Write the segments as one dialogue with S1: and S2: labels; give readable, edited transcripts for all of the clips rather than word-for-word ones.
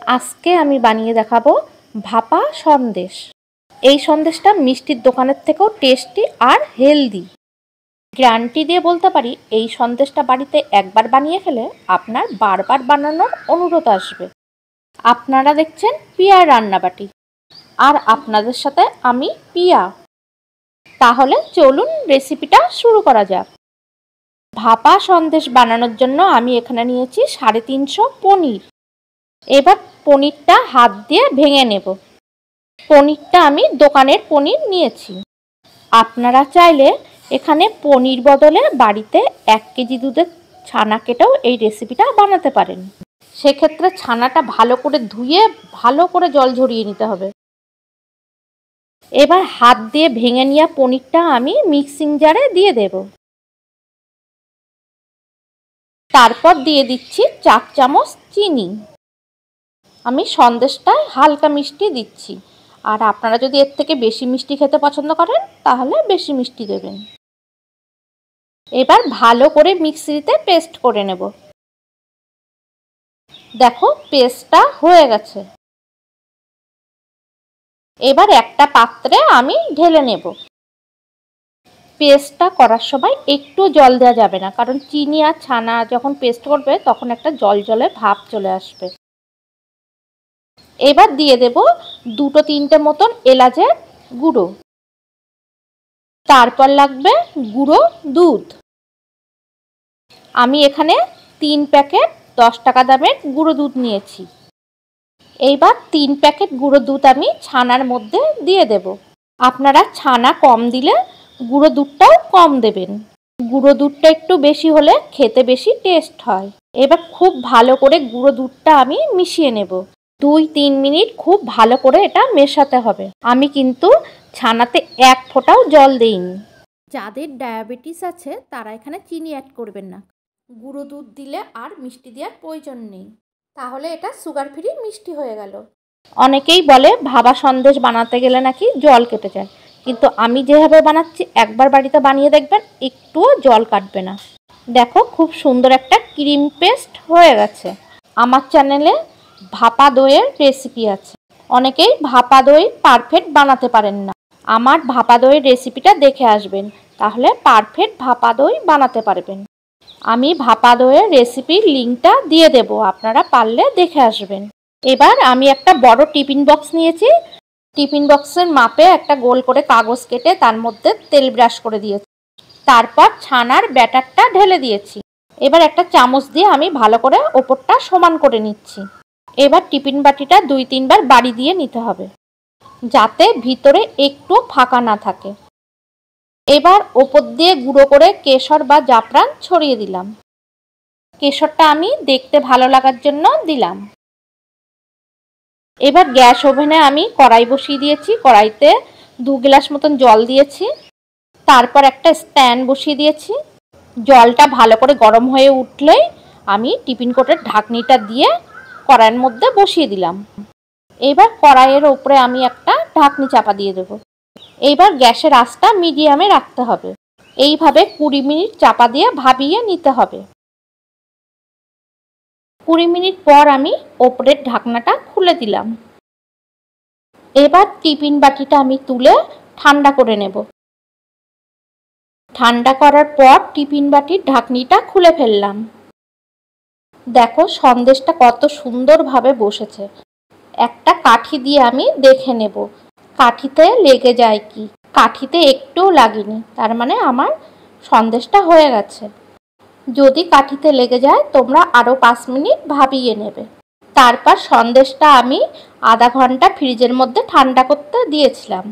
S1: আজকে আমি বানিয়ে দেখাবো ভাপা সন্দেশ। এই সন্দেশটা মিষ্টির দোকানের থেকেও টেস্টি আর হেলদি। গ্যারান্টি দিয়ে বলতে পারি এই সন্দেশটা বাড়িতে একবার বানিয়ে খেলে আপনার বারবার বানানোর অনুরোধ আসবে। আপনারা দেখছেন পিয়ার রান্নাবাটি আর আপনাদের সাথে আমি পিয়া। তাহলে চলুন রেসিপিটা শুরু করা যাক। ভাপা সন্দেশ বানানোর জন্য আমি এখানে নিয়েছি 350 পনির। এবার পনিরটা হাত দিয়ে ভেঙে নেব। পনিরটা আমি দোকানের পনির নিয়েছি। আপনারা চাইলে এখানে পনির বদলে বাড়িতে 1 কেজি দুধের ছানা কেটেও এই রেসিপিটা বানাতে পারেন। সেক্ষেত্রে ছানাটা ভালো করে ধুয়ে ভালো করে জল ঝরিয়ে নিতে হবে। এবার হাত দিয়ে ভেঙে নেওয়া পনিরটা আমি মিক্সিং জারে দিয়ে দেব। তারপর দিয়ে দিচ্ছি 4 চামচ চিনি। আমি সন্দেশটায় হালকা মিষ্টি দিচ্ছি, আর আপনারা যদি এর থেকে বেশি মিষ্টি খেতে পছন্দ করেন তাহলে বেশি মিষ্টি দেবেন। এবার ভালো করে মিক্সিতে পেস্ট করে নেব। দেখো পেস্টটা হয়ে গেছে। এবার একটা পাত্রে আমি ঢেলে নেব। পেস্টটা করার সময় একটু জল দেওয়া যাবে না, কারণ চিনি আর ছানা যখন পেস্ট করবে তখন একটা জল জলে ভাব চলে আসবে। এবার দিয়ে দেব 2-3টে মতন এলাচের গুঁড়ো। তারপর লাগবে গুঁড়ো দুধ। আমি এখানে 3 প্যাকেট 10 টাকা দামের গুঁড়ো দুধ নিয়েছি। এইবার 3 প্যাকেট গুঁড়ো দুধ আমি ছানার মধ্যে দিয়ে দেব। আপনারা ছানা কম দিলে গুঁড়ো দুধটাও কম দেবেন। গুঁড়ো দুধটা একটু বেশি হলে খেতে বেশি টেস্ট হয়। এবার খুব ভালো করে গুঁড়ো দুধটা আমি মিশিয়ে নেব। 2-3 মিনিট খুব ভালো করে এটা মেশাতে হবে। আমি কিন্তু ছানাতে 1 ফোঁটাও জল দেইনি। যাদের ডায়াবেটিস আছে তারা এখানে চিনি অ্যাড করবেন না। গুঁড়ো দুধ দিলে আর মিষ্টি দেওয়ার প্রয়োজন নেই, তাহলে এটা সুগার ফ্রি মিষ্টি হয়ে গেল। অনেকেই বলে ভাপা সন্দেশ বানাতে গেলে নাকি জল কেটে যায়, কিন্তু আমি যেভাবে বানাচ্ছি একবার বাড়িতে বানিয়ে দেখবেন, একটুও জল কাটবে না। দেখো খুব সুন্দর একটা ক্রিম পেস্ট হয়ে গেছে। আমার চ্যানেলে ভাপা দইয়ের রেসিপি আছে। অনেকেই ভাপা দই পারফেক্ট বানাতে পারেন না। আমার ভাপা দইয়ের রেসিপিটা দেখে আসবেন, তাহলে পারফেক্ট ভাপা দই বানাতে পারবেন। আমি ভাপা দইয়ের রেসিপির লিঙ্কটা দিয়ে দেব, আপনারা পারলে দেখে আসবেন। এবার আমি একটা বড় টিফিন বক্স নিয়েছি। টিফিন বক্সের মাপে একটা গোল করে কাগজ কেটে তার মধ্যে তেল ব্রাশ করে দিয়েছি। তারপর ছানার ব্যাটারটা ঢেলে দিয়েছি। এবার একটা চামচ দিয়ে আমি ভালো করে ওপরটা সমান করে নিচ্ছি। এবার টিফিন বাটিটা 2-3 বার বাড়ি দিয়ে নিতে হবে, যাতে ভিতরে একটু ফাঁকা না থাকে। এবার ওপর দিয়ে গুঁড়ো করে কেশর বা জাফরান ছড়িয়ে দিলাম। কেশরটা আমি দেখতে ভালো লাগার জন্য দিলাম। এবার গ্যাস ওভেনে আমি কড়াই বসিয়ে দিয়েছি। কড়াইতে 2 গ্লাস মতন জল দিয়েছি। তারপর একটা স্ট্যান্ড বসিয়ে দিয়েছি। জলটা ভালো করে গরম হয়ে উঠলেই আমি টিফিন কোটের ঢাকনিটা দিয়ে কড়াইয়ের মধ্যে বসিয়ে দিলাম। এবার কড়াইয়ের উপরে আমি একটা ঢাকনি চাপা দিয়ে দেব। এইবার গ্যাসের আঁচটা মিডিয়ামে রাখতে হবে। এইভাবে 20 মিনিট চাপা দিয়ে ভাপিয়ে নিতে হবে। 20 মিনিট পর আমি ওপরের ঢাকনাটা খুলে দিলাম। এবার টিফিন বাটিটা আমি তুলে ঠান্ডা করে নেব। ঠান্ডা করার পর টিফিন বাটির ঢাকনিটা খুলে ফেললাম। দেখো সন্দেশটা কত সুন্দরভাবে বসেছে। একটা কাঠি দিয়ে আমি দেখে নেব কাঠিতে লেগে যায় কি। কাঠিতে একটুও লাগেনি, তার মানে আমার সন্দেশটা হয়ে গেছে। যদি কাঠিতে লেগে যায় তোমরা আরও 5 মিনিট ভাপিয়ে নেবে। তারপর সন্দেশটা আমি আধা ঘন্টা ফ্রিজের মধ্যে ঠান্ডা করতে দিয়েছিলাম।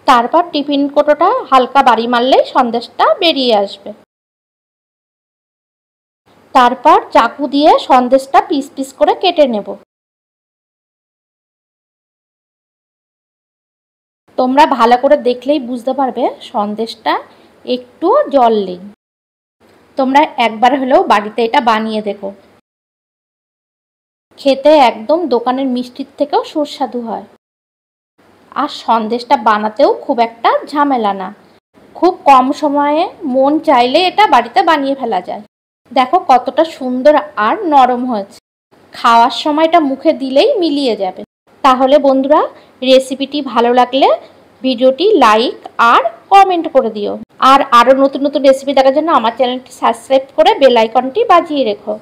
S1: তারপর টিফিন কোটোটা হালকা বাড়ি মারলেই সন্দেশটা বেরিয়ে আসবে। তারপর চাকু দিয়ে সন্দেশটা পিস পিস করে কেটে নেব। তোমরা ভালো করে দেখলেই বুঝতে পারবে সন্দেশটা একটুও জল নেই। তোমরা একবার হলেও বাড়িতে এটা বানিয়ে দেখো। খেতে একদম দোকানের মিষ্টির থেকেও সুস্বাদু হয়। আর সন্দেশটা বানাতেও খুব একটা ঝামেলা না। খুব কম সময়ে মন চাইলে এটা বাড়িতে বানিয়ে ফেলা যায়। দেখো কতটা সুন্দর আর নরম হয়েছে। খাওয়ার সময়টা মুখে দিলেই মিলিয়ে যাবে। তাহলে বন্ধুরা, রেসিপিটি ভালো লাগলে ভিডিওটি লাইক আর কমেন্ট করে দিও। আর আরও নতুন নতুন রেসিপি দেখার জন্য আমার চ্যানেলটি সাবস্ক্রাইব করে বেল আইকনটি বাজিয়ে রেখো।